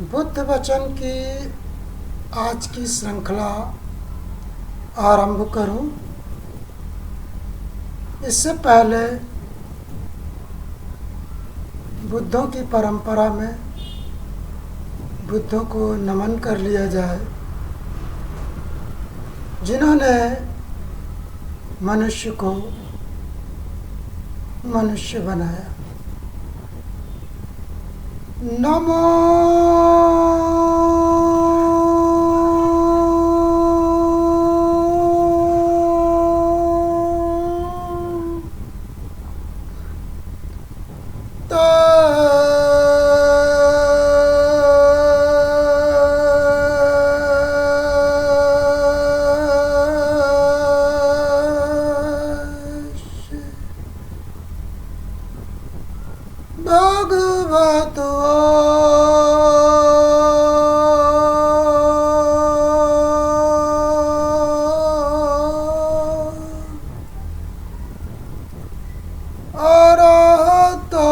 बुद्ध वचन की आज की श्रृंखला आरंभ करूं। इससे पहले बुद्धों की परंपरा में बुद्धों को नमन कर लिया जाए, जिन्होंने मनुष्य को मनुष्य बनाया। नमो भगवतो अरहतो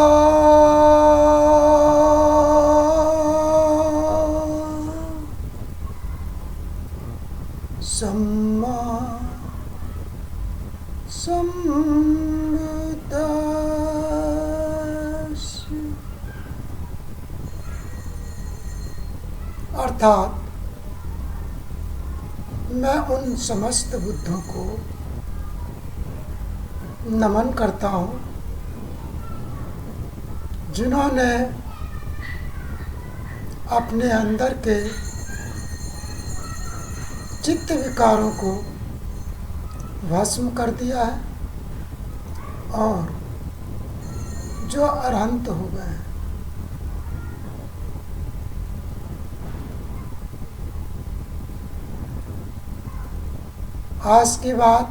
सम्मा सम्बुद्धास्य। अर्थात मैं उन समस्त बुद्धों को नमन करता हूँ जिन्होंने अपने अंदर के चित्त विकारों को भस्म कर दिया है और जो अरहंत हो गए हैं। आज की बात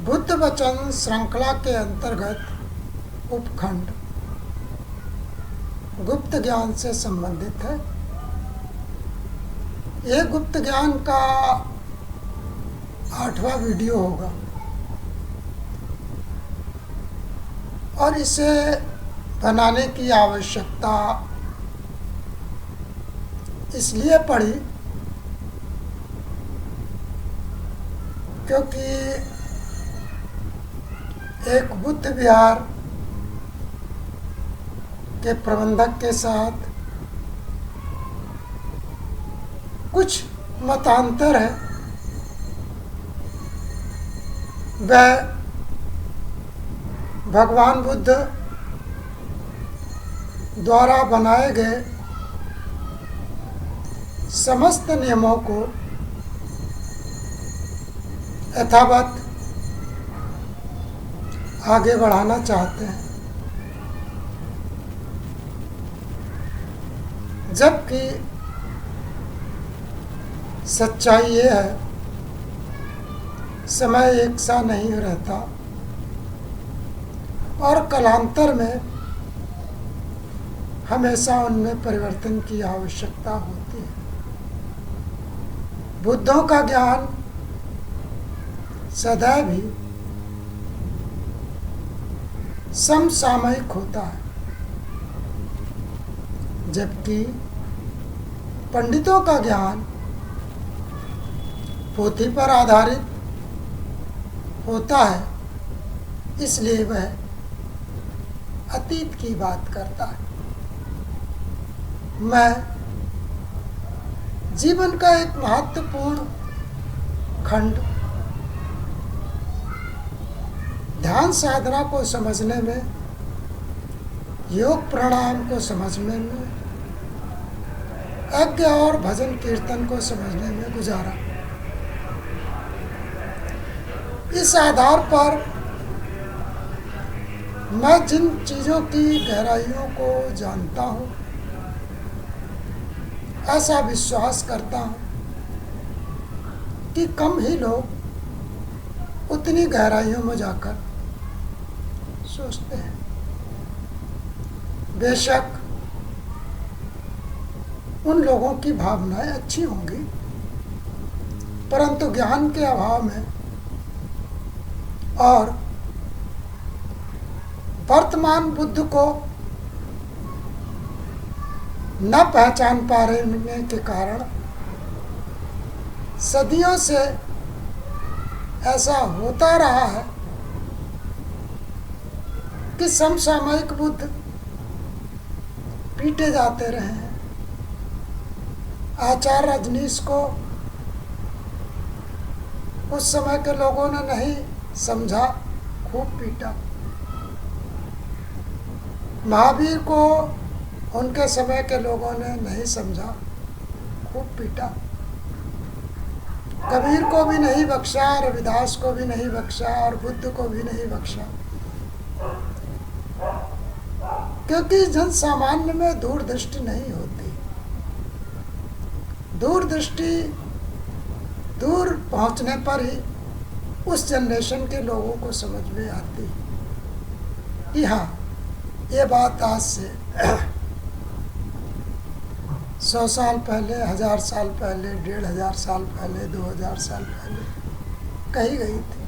बुद्ध वचन श्रृंखला के अंतर्गत उपखंड गुप्त ज्ञान से संबंधित है। यह गुप्त ज्ञान का 8वां वीडियो होगा और इसे बनाने की आवश्यकता इसलिए पड़ी क्योंकि एक बुद्ध विहार के प्रबंधक के साथ कुछ मतांतर है। वह भगवान बुद्ध द्वारा बनाए गए समस्त नियमों को यथावत आगे बढ़ाना चाहते हैं, जबकि सच्चाई ये है समय एक सा नहीं रहता और कालांतर में हमेशा उनमें परिवर्तन की आवश्यकता होती है। बुद्धों का ज्ञान सदैव ही समसामयिक होता है, जबकि पंडितों का ज्ञान पोथी पर आधारित होता है, इसलिए वह अतीत की बात करता है। मैं जीवन का एक महत्वपूर्ण खंड ध्यान साधना को समझने में, योग प्राणायाम को समझने में, यज्ञ और भजन कीर्तन को समझने में गुजारा। इस आधार पर मैं जिन चीज़ों की गहराइयों को जानता हूँ, ऐसा विश्वास करता हूँ कि कम ही लोग उतनी गहराइयों में जाकर सोचते हैं। बेशक उन लोगों की भावनाएं अच्छी होंगी, परंतु ज्ञान के अभाव में और वर्तमान बुद्ध को न पहचान पा रहे के कारण सदियों से ऐसा होता रहा है कि समसामयिक बुद्ध पीटे जाते रहे हैं। आचार्य रजनीश को उस समय के लोगों ने नहीं समझा, खूब पीटा। महावीर को उनके समय के लोगों ने नहीं समझा, खूब पीटा। कबीर को भी नहीं बख्शा, रविदास को भी नहीं बख्शा और बुद्ध को भी नहीं बख्शा, क्योंकि जन सामान्य में दूरदृष्टि नहीं होती। दूरदृष्टि दूर पहुंचने पर ही उस जनरेशन के लोगों को समझ में आती कि हाँ, ये बात आज से 100 साल पहले, 1000 साल पहले, 1500 साल पहले, 2000 साल पहले कही गई थी।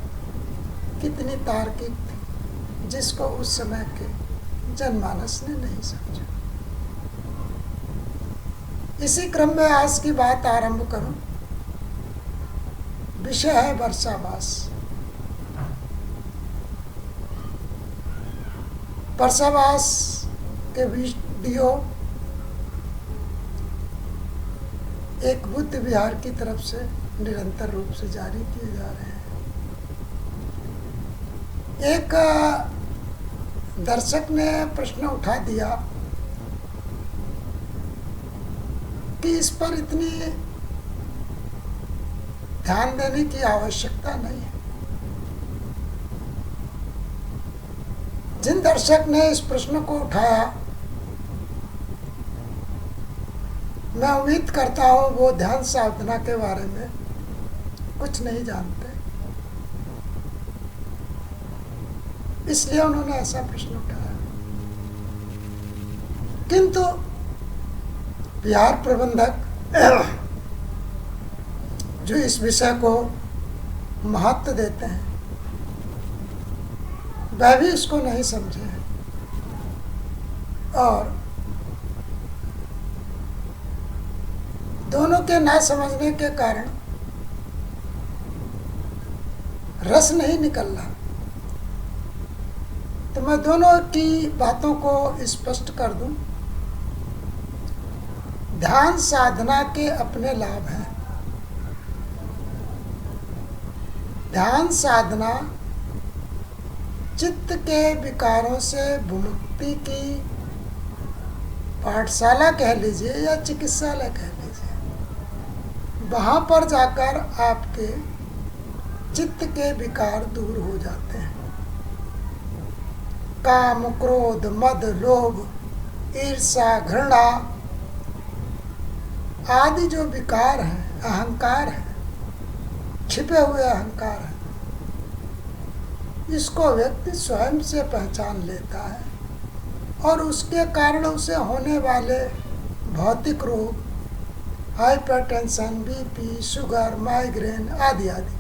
कितनी तार्किक थी, जिसको उस समय के जनमानस ने नहीं समझा। इसी क्रम में आज की बात आरंभ करूं। विषय है वर्षावास। वर्षावास के वीडियो एक बुद्ध विहार की तरफ से निरंतर रूप से जारी किए जा रहे हैं। एक दर्शक ने प्रश्न उठा दिया कि इस पर इतनी ध्यान देने की आवश्यकता नहीं है। जिन दर्शक ने इस प्रश्न को उठाया, मैं उम्मीद करता हूँ वो ध्यान साधना के बारे में कुछ नहीं जानते, इसलिए उन्होंने ऐसा प्रश्न उठाया। किंतु विहार प्रबंधक जो इस विषय को महत्व देते हैं, वह भी इसको नहीं समझे हैं और दोनों के ना समझने के कारण रस नहीं निकल रहा। तो मैं दोनों की बातों को स्पष्ट कर दूं। ध्यान साधना के अपने लाभ हैं। ध्यान साधना चित्त के विकारों से विमुक्ति की पाठशाला कह लीजिए या चिकित्सालय कह लीजिए। वहाँ पर जाकर आपके चित्त के विकार दूर हो जाते हैं। काम, क्रोध, मद, लोभ, ईर्ष्या, घृणा आदि जो विकार हैं, अहंकार है, छिपे हुए अहंकार है, इसको व्यक्ति स्वयं से पहचान लेता है और उसके कारण उसे होने वाले भौतिक रोग, हाइपरटेंशन, बीपी, शुगर, माइग्रेन आदि आदि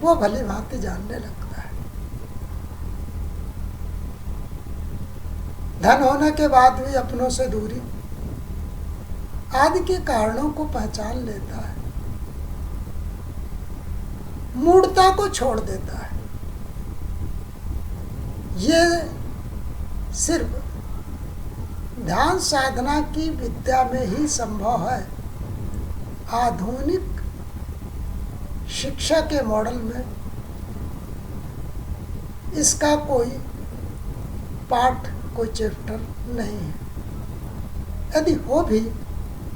वो भली भांति जानने लगता है। धन होने के बाद भी अपनों से दूरी आदि के कारणों को पहचान लेता है, मूढ़ता को छोड़ देता है। ये सिर्फ ध्यान साधना की विद्या में ही संभव है। आधुनिक शिक्षा के मॉडल में इसका कोई पाठ, कोई चैप्टर नहीं है। यदि हो भी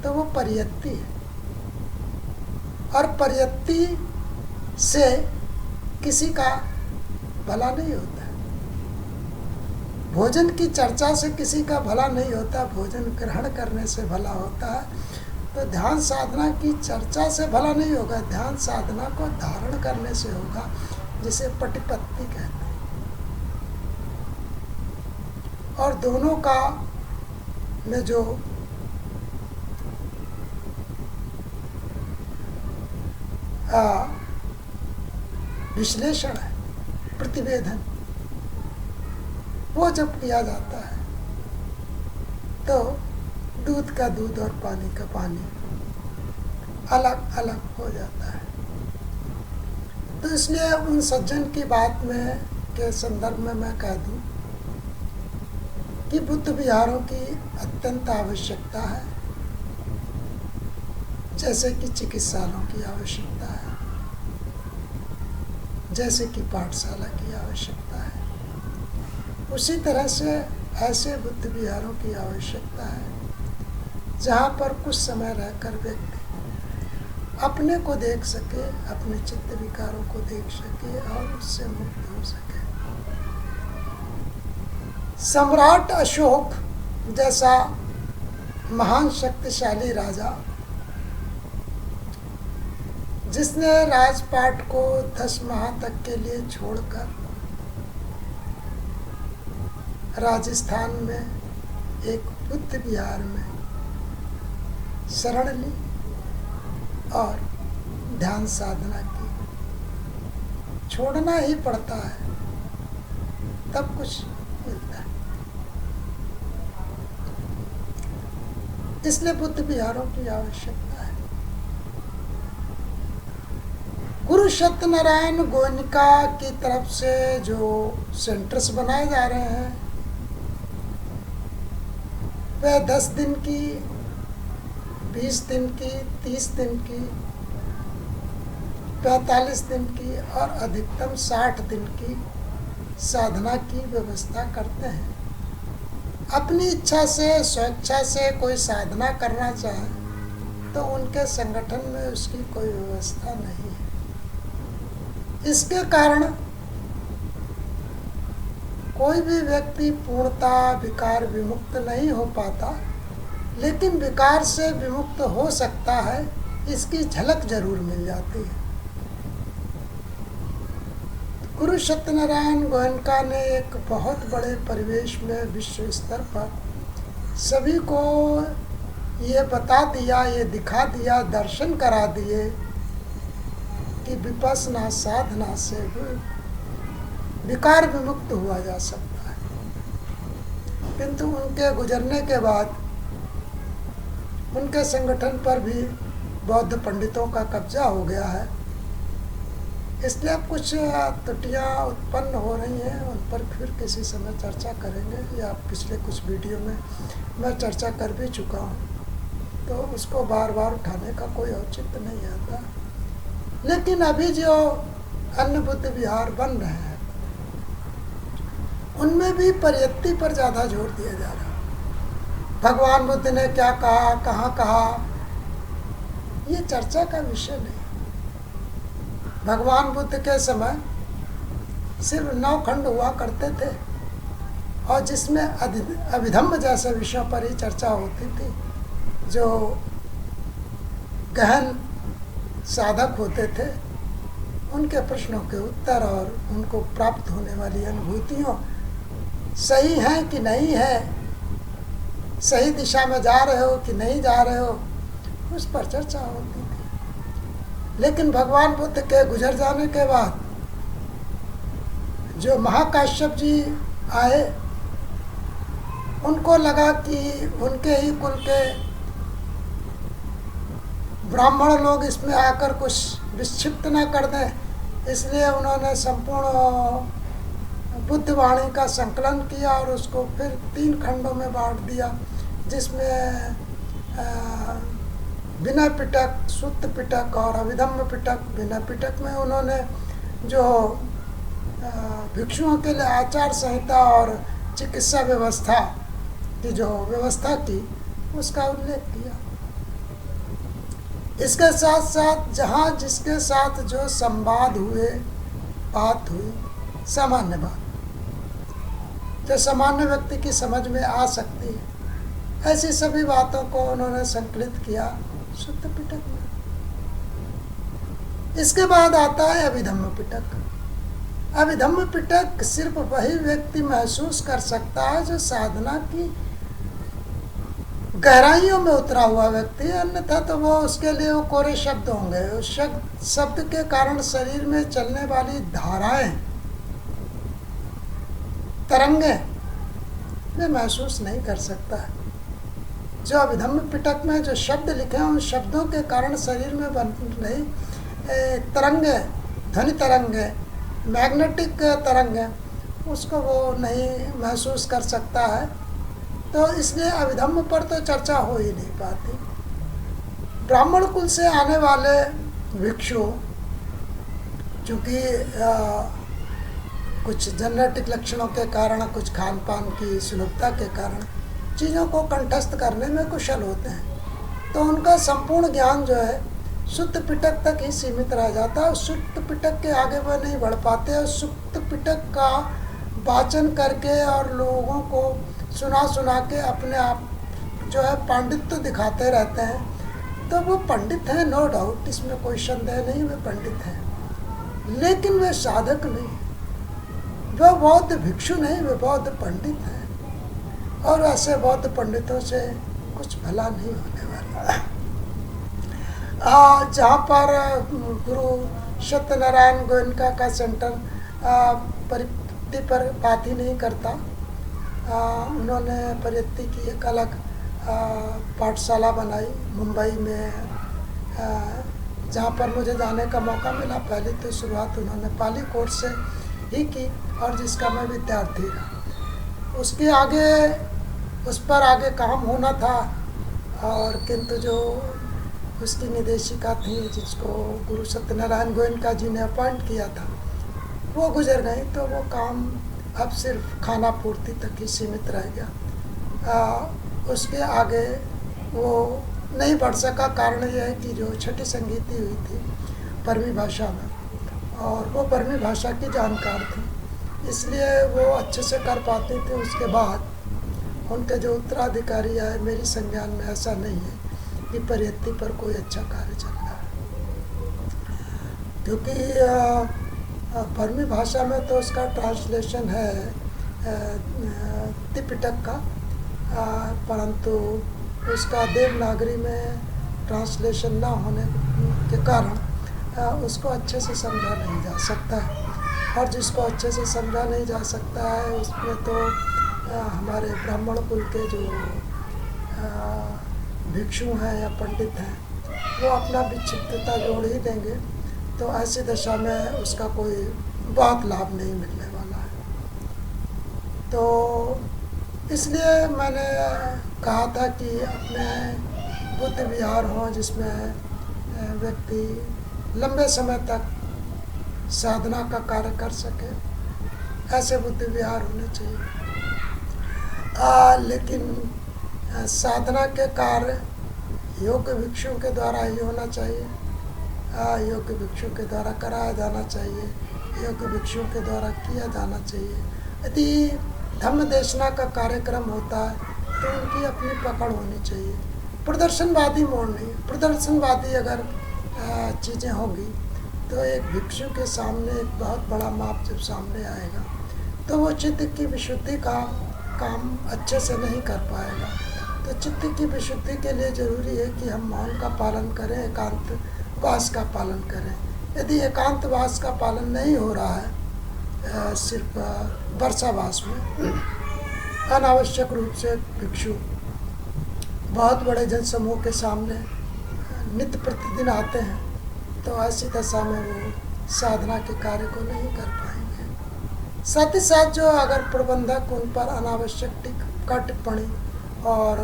तो वो परियत्ति है और परियत्ति से किसी का भला नहीं होता है। भोजन की चर्चा से किसी का भला नहीं होता, भोजन ग्रहण करने से भला होता है। तो ध्यान साधना की चर्चा से भला नहीं होगा, ध्यान साधना को धारण करने से होगा, जिसे पटिपत्ति कहते हैं। और दोनों का में जो विश्लेषण है, प्रतिवेदन, वो जब किया जाता है तो दूध का दूध और पानी का पानी अलग अलग हो जाता है। तो इसलिए उन सज्जन की बात में के संदर्भ में मैं कह दूं कि बुद्ध विहारों की अत्यंत आवश्यकता है, जैसे कि चिकित्सालयों की आवश्यकता है, जैसे कि पाठशाला की आवश्यकता है, उसी तरह से ऐसे बुद्ध विहारों की आवश्यकता है जहाँ पर कुछ समय रहकर व्यक्ति अपने को देख सके, अपने चित्त विकारों को देख सके और उससे मुक्त हो सके। सम्राट अशोक जैसा महान शक्तिशाली राजा, जिसने राजपाट को 10 माह तक के लिए छोड़कर राजस्थान में एक बुद्ध विहार में शरण ली और ध्यान साधना की, छोड़ना ही पड़ता है तब कुछ मिलता है। इसलिए बुद्ध विहारों की आवश्यकता है। गुरु सत्यनारायण गोयनका की तरफ से जो सेंटर्स बनाए जा रहे हैं वह 10 दिन की, 20 दिन की, 30 दिन की, 45 दिन की और अधिकतम 60 दिन की साधना की व्यवस्था करते हैं। अपनी इच्छा से, स्वेच्छा से कोई साधना करना चाहे तो उनके संगठन में उसकी कोई व्यवस्था नहीं है। इसके कारण कोई भी व्यक्ति पूर्णतः विकार विमुक्त नहीं हो पाता, लेकिन विकार से विमुक्त हो सकता है, इसकी झलक जरूर मिल जाती है। गुरु सत्यनारायण गोयनका ने एक बहुत बड़े परिवेश में विश्व स्तर पर सभी को ये बता दिया, ये दिखा दिया, दर्शन करा दिए कि विपश्यना साधना से विकार विमुक्त हुआ जा सकता है। किंतु उनके गुजरने के बाद उनके संगठन पर भी बौद्ध पंडितों का कब्जा हो गया है, इसलिए अब कुछ त्रुटियां उत्पन्न हो रही हैं, उन पर फिर किसी समय चर्चा करेंगे, या पिछले कुछ वीडियो में मैं चर्चा कर भी चुका हूँ, तो उसको बार बार उठाने का कोई औचित्य नहीं आता। लेकिन अभी जो अन्य बुद्ध विहार बन रहे हैं उनमें भी परियत्ति पर ज़्यादा जोर दिया जा रहा है। भगवान बुद्ध ने क्या कहा, कहाँ कहा, ये चर्चा का विषय नहीं। भगवान बुद्ध के समय सिर्फ 9 खंड हुआ करते थे और जिसमें अभिधम्म जैसे विषयों पर ही चर्चा होती थी। जो गहन साधक होते थे उनके प्रश्नों के उत्तर और उनको प्राप्त होने वाली अनुभूतियों सही हैं कि नहीं है, सही दिशा में जा रहे हो कि नहीं जा रहे हो, उस पर चर्चा होती थी। लेकिन भगवान बुद्ध के गुजर जाने के बाद जो महाकाश्यप जी आए, उनको लगा कि उनके ही कुल के ब्राह्मण लोग इसमें आकर कुछ विक्षिप्त न कर दें, इसलिए उन्होंने संपूर्ण बुद्ध वाणी का संकलन किया और उसको फिर 3 खंडों में बांट दिया, जिसमें विनय पिटक, सुत्त पिटक और अभिधम्म पिटक। विनय पिटक में उन्होंने जो भिक्षुओं के लिए आचार संहिता और चिकित्सा व्यवस्था की जो व्यवस्था की, उसका उल्लेख किया। इसके साथ साथ जहाँ जिसके साथ जो संवाद हुए, बात हुई, सामान्य बात जो सामान्य व्यक्ति की समझ में आ सकती है, ऐसी सभी बातों को उन्होंने संकलित किया सुत्त पिटक में। इसके बाद आता है अभिधम्म पिटक। अभिधम्म पिटक सिर्फ वही व्यक्ति महसूस कर सकता है जो साधना की गहराइयों में उतरा हुआ व्यक्ति है, अन्यथा तो वो उसके लिए वो कोरे शब्द होंगे। उस शब्द के कारण शरीर में चलने वाली धाराएं, तरंगे वे महसूस नहीं कर सकता है। जो अभिधम्म पिटक में जो शब्द लिखे हैं उन शब्दों के कारण शरीर में बन रही तरंगे, ध्वनि तरंगे, मैग्नेटिक तरंगे, उसको वो नहीं महसूस कर सकता है। तो इसलिए अभिधम्म पर तो चर्चा हो ही नहीं पाती। ब्राह्मण कुल से आने वाले भिक्षु, चूँकि कुछ जेनेटिक लक्षणों के कारण, कुछ खान पान की सुलभता के कारण चीज़ों को कंठस्थ करने में कुशल होते हैं, तो उनका संपूर्ण ज्ञान जो है सुत्त पिटक तक ही सीमित रह जाता है। सुत्त पिटक के आगे वह नहीं बढ़ पाते और सुत्त पिटक का वाचन करके और लोगों को सुना सुना के अपने आप जो है पांडित्य दिखाते रहते हैं। तो वो पंडित हैं, नो डाउट, इसमें कोई संदेह नहीं, वे पंडित हैं, लेकिन वे साधक नहीं, वे बौद्ध भिक्षु नहीं, वे बौद्ध पंडित हैं। और ऐसे बौद्ध पंडितों से कुछ भला नहीं होने वाला। जहाँ पर गुरु सत्यनारायण गोयनका का सेंटर परित्ति पर बात ही नहीं करता, उन्होंने परित्ति की एक अलग पाठशाला बनाई मुंबई में, जहाँ पर मुझे जाने का मौका मिला। पहले तो शुरुआत उन्होंने पाली कोर्स से ही की और जिसका मैं विद्यार्थी रहा। उसके आगे उस पर आगे काम होना था, और किंतु जो उसकी निदेशिका थी जिसको गुरु सत्यनारायण गोयनका जी ने अपॉइंट किया था, वो गुजर गई, तो वो काम अब सिर्फ खाना पूर्ति तक ही सीमित रह गया। उसके आगे वो नहीं बढ़ सका। कारण यह है कि जो छठी संगीति हुई थी बर्मी भाषा में, और वो बर्मी भाषा की जानकार थी, इसलिए वो अच्छे से कर पाते थे। उसके बाद उनके जो उत्तराधिकारी आए, मेरी संज्ञान में ऐसा नहीं है कि परियत्ति पर कोई अच्छा कार्य चल रहा है, क्योंकि बर्मी भाषा में तो उसका ट्रांसलेशन है त्रिपिटक का, परंतु उसका देवनागरी में ट्रांसलेशन ना होने के कारण उसको अच्छे से समझा नहीं जा सकता है। और जिसको अच्छे से समझा नहीं जा सकता है उसमें तो हमारे ब्राह्मण कुल के जो भिक्षु हैं या पंडित हैं वो अपना विक्षिप्तता जोड़ ही देंगे, तो ऐसी दशा में उसका कोई बहुत लाभ नहीं मिलने वाला है। तो इसलिए मैंने कहा था कि अपने बुद्ध विहार हो जिसमें व्यक्ति लंबे समय तक साधना का कार्य कर सके, ऐसे बुद्ध विहार होने चाहिए। लेकिन साधना के कार्य योग्य भिक्षुओं के द्वारा ही होना चाहिए, योग्य भिक्षुओं के द्वारा कराया जाना चाहिए, योग्य भिक्षुओं के द्वारा किया जाना चाहिए। यदि धम्म देशना का कार्यक्रम होता है तो उनकी अपनी पकड़ होनी चाहिए, प्रदर्शनवादी मोड़ नहीं। प्रदर्शनवादी अगर चीज़ें होंगी तो एक भिक्षु के सामने एक बहुत बड़ा माप जब सामने आएगा तो वो चित्त की विशुद्धि का काम अच्छे से नहीं कर पाएगा। तो चित्त की विशुद्धि के लिए ज़रूरी है कि हम मौन का पालन करें, एकांत वास का पालन करें। यदि एकांत वास का पालन नहीं हो रहा है, सिर्फ वर्षावास में अनावश्यक रूप से भिक्षु बहुत बड़े जनसमूह के सामने नित्य प्रतिदिन आते हैं, तो ऐसी दशा में वो साधना के कार्य को नहीं कर पाएंगे। साथ ही साथ जो अगर प्रबंधक उन पर अनावश्यक टिप्पणी और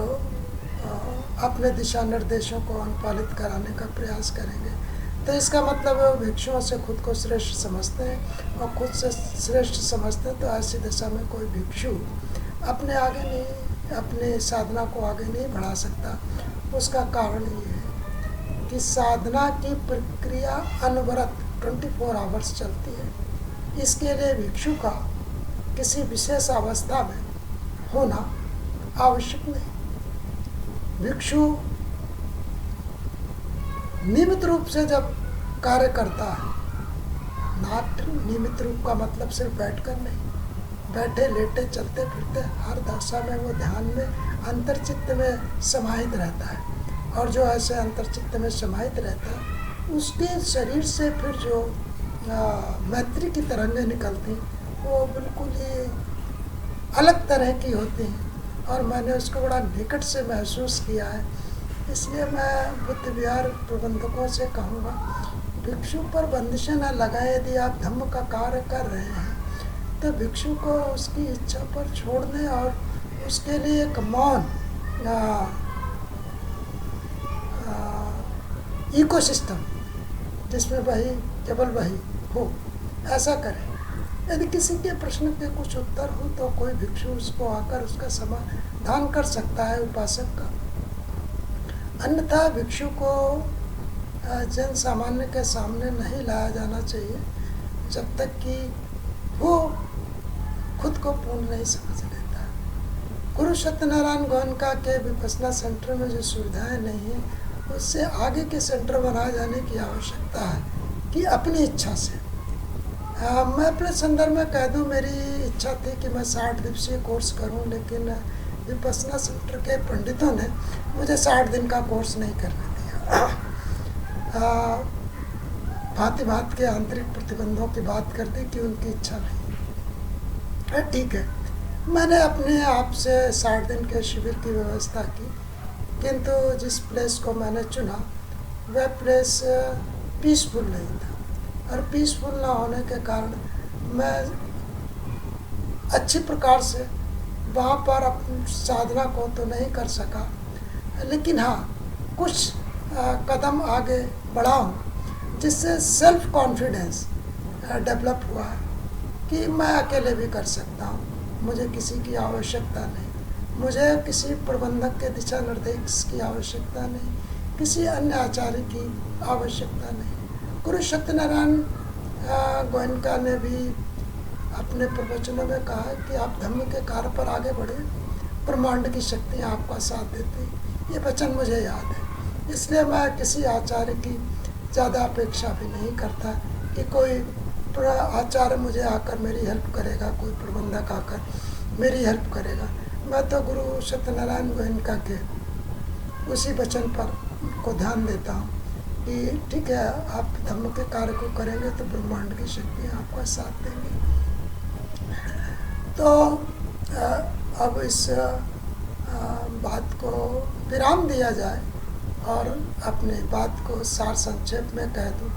अपने दिशा निर्देशों को अनुपालित कराने का प्रयास करेंगे, तो इसका मतलब है वो भिक्षुओं से खुद को श्रेष्ठ समझते हैं, और खुद से श्रेष्ठ समझते हैं तो ऐसी दशा में कोई भिक्षु अपने आगे नहीं, अपने साधना को आगे नहीं बढ़ा सकता। उसका कारण ये है कि साधना की प्रक्रिया अनवरत 24 आवर्स चलती है। इसके लिए भिक्षु का किसी विशेष अवस्था में होना आवश्यक नहीं। भिक्षु नियमित रूप से जब कार्य करता है, नाट्य नियमित रूप का मतलब सिर्फ बैठकर नहीं, बैठे लेटे चलते फिरते हर दशा में वो ध्यान में अंतर्चित्त में समाहित रहता है, और जो ऐसे अंतर्चित्त में समाहित रहता है उसके शरीर से फिर जो मैत्री की तरंगें निकलती वो बिल्कुल ही अलग तरह की होती हैं और मैंने उसको बड़ा निकट से महसूस किया है। इसलिए मैं बुद्ध विहार प्रबंधकों से कहूँगा, भिक्षु पर बंदिशें न लगाए। यदि आप धम्म का कार्य कर रहे हैं तो भिक्षु को उसकी इच्छा पर छोड़ दें और उसके लिए एक मौन इकोसिस्टम जिसमें वही केवल वही हो, ऐसा करें। यदि किसी के प्रश्न के कुछ उत्तर हो तो कोई भिक्षु उसको आकर उसका समाधान कर सकता है, उपासक का। अन्यथा भिक्षु को जन सामान्य के सामने नहीं लाया जाना चाहिए जब तक कि वो खुद को पूर्ण नहीं समझ लेता। गुरु सत्यनारायण गोयनका के विपश्यना सेंटर में जो सुविधाएं नहीं है, उससे आगे के सेंटर बनाए जाने की आवश्यकता है कि अपनी इच्छा से। मैं अपने संदर्भ में कह दूं, मेरी इच्छा थी कि मैं 60 दिवसीय कोर्स करूं, लेकिन विपश्यना सेंटर के पंडितों ने मुझे 60 दिन का कोर्स नहीं करने दिया। भांति भांति के आंतरिक प्रतिबंधों की बात कर दी कि उनकी इच्छा नहीं। ठीक है, मैंने अपने आप से 60 दिन के शिविर की व्यवस्था की, किंतु जिस प्लेस को मैंने चुना वह प्लेस पीसफुल नहीं था, और पीसफुल ना होने के कारण मैं अच्छी प्रकार से वहाँ पर अपनी साधना को तो नहीं कर सका, लेकिन हाँ कुछ कदम आगे बढ़ा हूँ जिससे सेल्फ कॉन्फिडेंस डेवलप हुआ है कि मैं अकेले भी कर सकता हूँ, मुझे किसी की आवश्यकता नहीं, मुझे किसी प्रबंधक के दिशा निर्देश की आवश्यकता नहीं, किसी अन्य आचार्य की आवश्यकता नहीं। गुरु सत्यनारायण गोयनका ने भी अपने प्रवचनों में कहा है कि आप धम्म के कार्य पर आगे बढ़े, ब्रह्मांड की शक्तियाँ आपका साथ देती। ये वचन मुझे याद है, इसलिए मैं किसी आचार्य की ज़्यादा अपेक्षा भी नहीं करता कि कोई आचार्य मुझे आकर मेरी हेल्प करेगा, कोई प्रबंधक आकर मेरी हेल्प करेगा। मैं तो गुरु सत्यनारायण गोयनका के उसी वचन पर को ध्यान देता हूँ कि ठीक है, आप धम्म के कार्य को करेंगे तो ब्रह्मांड की शक्तियाँ आपका साथ देंगी। तो अब इस बात को विराम दिया जाए और अपनी बात को सार संक्षेप में कह दूँ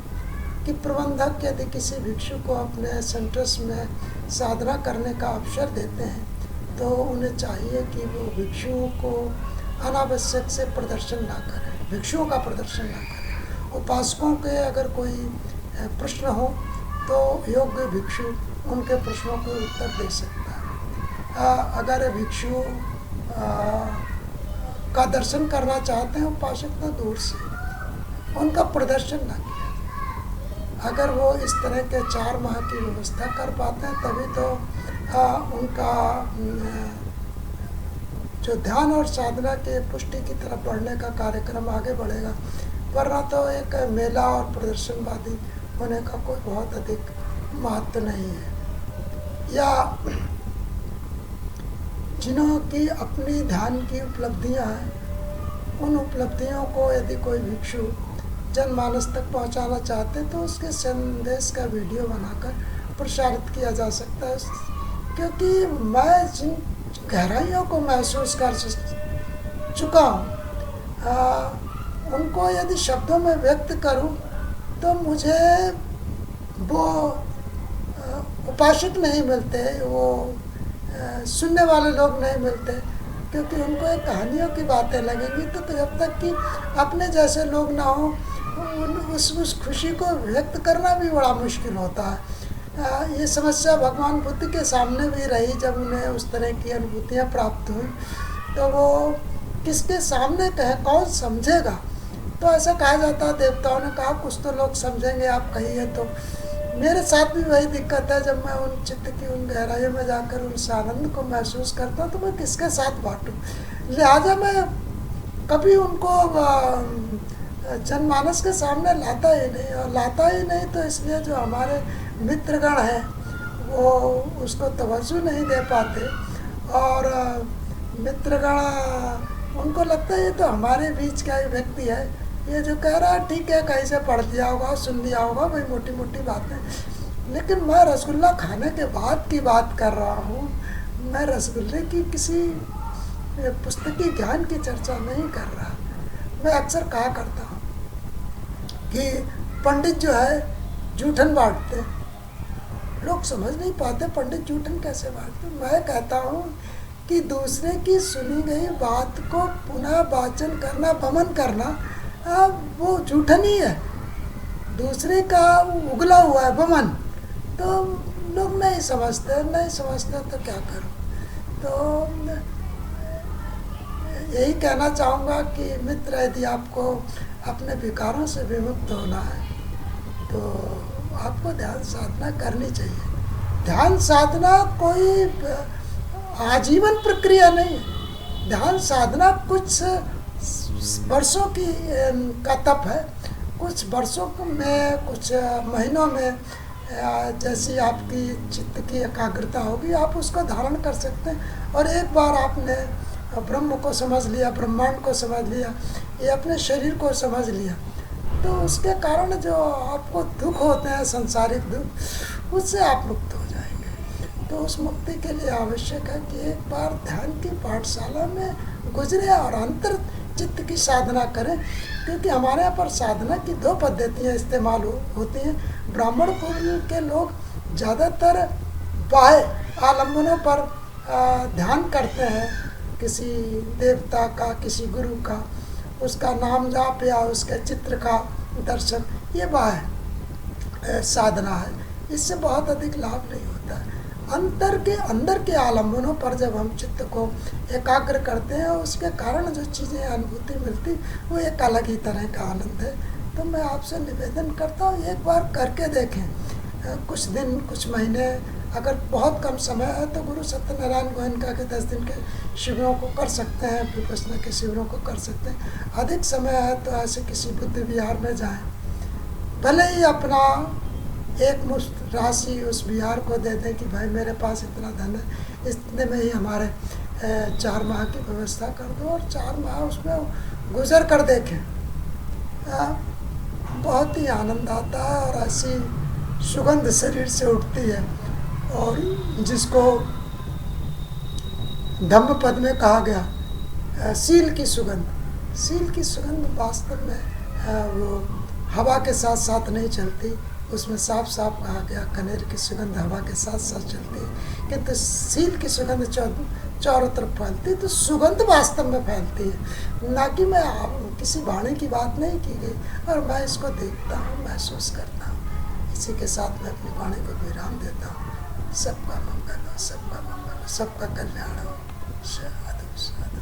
कि प्रबंधक यदि किसी भिक्षु को अपने सेंटर्स में साधना करने का अवसर देते हैं तो उन्हें चाहिए कि वो भिक्षुओं को अनावश्यक से प्रदर्शन ना करें, भिक्षुओं का प्रदर्शन ना करें। उपासकों के अगर कोई प्रश्न हो तो योग्य भिक्षु उनके प्रश्नों के उत्तर दे सकता है। अगर भिक्षु का दर्शन करना चाहते हैं उपासक तो दूर से, उनका प्रदर्शन ना किया। अगर वो इस तरह के 4 माह की व्यवस्था कर पाते हैं तभी तो उनका जो ध्यान और साधना के पुष्टि की तरफ बढ़ने का कार्यक्रम आगे बढ़ेगा, वरना तो एक मेला और प्रदर्शनवादी होने का कोई बहुत अधिक महत्व नहीं है। या जिन्हों की अपनी ध्यान की उपलब्धियां हैं, उन उपलब्धियों को यदि कोई भिक्षु जनमानस तक पहुंचाना चाहते तो उसके संदेश का वीडियो बनाकर प्रसारित किया जा सकता है। क्योंकि मैं जिन गहराइयों को महसूस कर चुका हूँ, उनको यदि शब्दों में व्यक्त करूँ तो मुझे वो उपासक नहीं मिलते, वो सुनने वाले लोग नहीं मिलते, क्योंकि उनको एक कहानियों की बातें लगेंगी। तो जब तक कि अपने जैसे लोग ना हो, उस खुशी को व्यक्त करना भी बड़ा मुश्किल होता है। ये समस्या भगवान बुद्ध के सामने भी रही, जब उन्हें उस तरह की अनुभूतियाँ प्राप्त हुई तो वो किसके सामने कहे, कौन समझेगा। तो ऐसा कहा जाता है, देवताओं ने कहा कुछ तो लोग समझेंगे, आप कहिए। तो मेरे साथ भी वही दिक्कत है, जब मैं उन चित्त की उन गहराइयों में जाकर उस आनंद को महसूस करता हूँ तो मैं किसके साथ बांटूँ। लिहाजा मैं कभी उनको जनमानस के सामने लाता ही नहीं, और लाता ही नहीं तो इसलिए जो हमारे मित्रगण हैं वो उसको तवज्जो नहीं दे पाते, और मित्रगण उनको लगता है ये तो हमारे बीच का ही व्यक्ति है, ये जो कह रहा है ठीक है, कहीं से पढ़ दिया होगा, सुन लिया होगा, वही मोटी मोटी बातें। लेकिन मैं रसगुल्ला खाने के बाद की बात कर रहा हूँ, मैं रसगुल्ले की किसी पुस्तकीय ज्ञान की चर्चा नहीं कर रहा। मैं अक्सर कहा करता हूँ कि पंडित जो है जूठन बांटते हैं, लोग समझ नहीं पाते पंडित जूठन कैसे बांटते। मैं कहता हूँ कि दूसरे की सुनी गई बात को पुनः वाचन करना, वमन करना, वो जूठन ही है। दूसरे का उगला हुआ है वमन, तो लोग नहीं समझते तो क्या करूं। तो यही कहना चाहूँगा कि मित्र, यदि आपको अपने विकारों से विमुक्त होना है तो आपको ध्यान साधना करनी चाहिए। ध्यान साधना कोई आजीवन प्रक्रिया नहीं है। ध्यान साधना कुछ वर्षों की का तप है। कुछ वर्षों में, कुछ महीनों में जैसी आपकी चित्त की एकाग्रता होगी आप उसको धारण कर सकते हैं। और एक बार आपने ब्रह्म को समझ लिया, ब्रह्मांड को समझ लिया, ये अपने शरीर को समझ लिया, तो उसके कारण जो आपको दुख होते हैं, सांसारिक दुख, उससे आप मुक्त हो जाएंगे। तो उस मुक्ति के लिए आवश्यक है कि एक बार ध्यान की पाठशाला में गुजरे और अंतर चित्त की साधना करें। क्योंकि हमारे यहाँ पर साधना की 2 पद्धतियाँ इस्तेमाल होती हैं। ब्राह्मण कुल के लोग ज़्यादातर बाह्य आलम्बनों पर ध्यान करते हैं, किसी देवता का, किसी गुरु का, उसका नाम जाप या उसके चित्र का दर्शन, ये बाह्य साधना है। इससे बहुत अधिक लाभ नहीं होता है। अंदर के आलम्बनों पर जब हम चित्त को एकाग्र करते हैं, उसके कारण जो चीज़ें अनुभूति मिलती, वो एक अलग ही तरह का आनंद है। तो मैं आपसे निवेदन करता हूँ, एक बार करके देखें। कुछ दिन, कुछ महीने, अगर बहुत कम समय है तो गुरु सत्यनारायण गोयनका के 10 दिन के शिविरों को कर सकते हैं, विपश्यना के शिविरों को कर सकते हैं। अधिक समय है तो ऐसे किसी बुद्ध विहार में जाएं। भले ही अपना एक मुश्त राशि उस विहार को दे दें कि भाई मेरे पास इतना धन है, इतने में ही हमारे 4 माह की व्यवस्था कर दो, और 4 माह उसमें गुजर कर देखें। बहुत ही आनंद आता है और ऐसी सुगंध शरीर से उठती है। और जिसको धम्मपद में कहा गया सील की सुगंध वास्तव में वो हवा के साथ साथ नहीं चलती। उसमें साफ साफ कहा गया कनेर की सुगंध हवा के साथ साथ चलती है, किंतु सील की सुगंध चारों तरफ फैलती है। तो सुगंध वास्तव में फैलती है, ना कि मैं किसी वाणी की बात नहीं की गई। और मैं इसको देखता हूँ, महसूस करता हूँ। इसी के साथ मैं अपनी वाणी को विराम देता हूँ। सबका मंगल हो, सबका कल्याण हो। साधु साधु।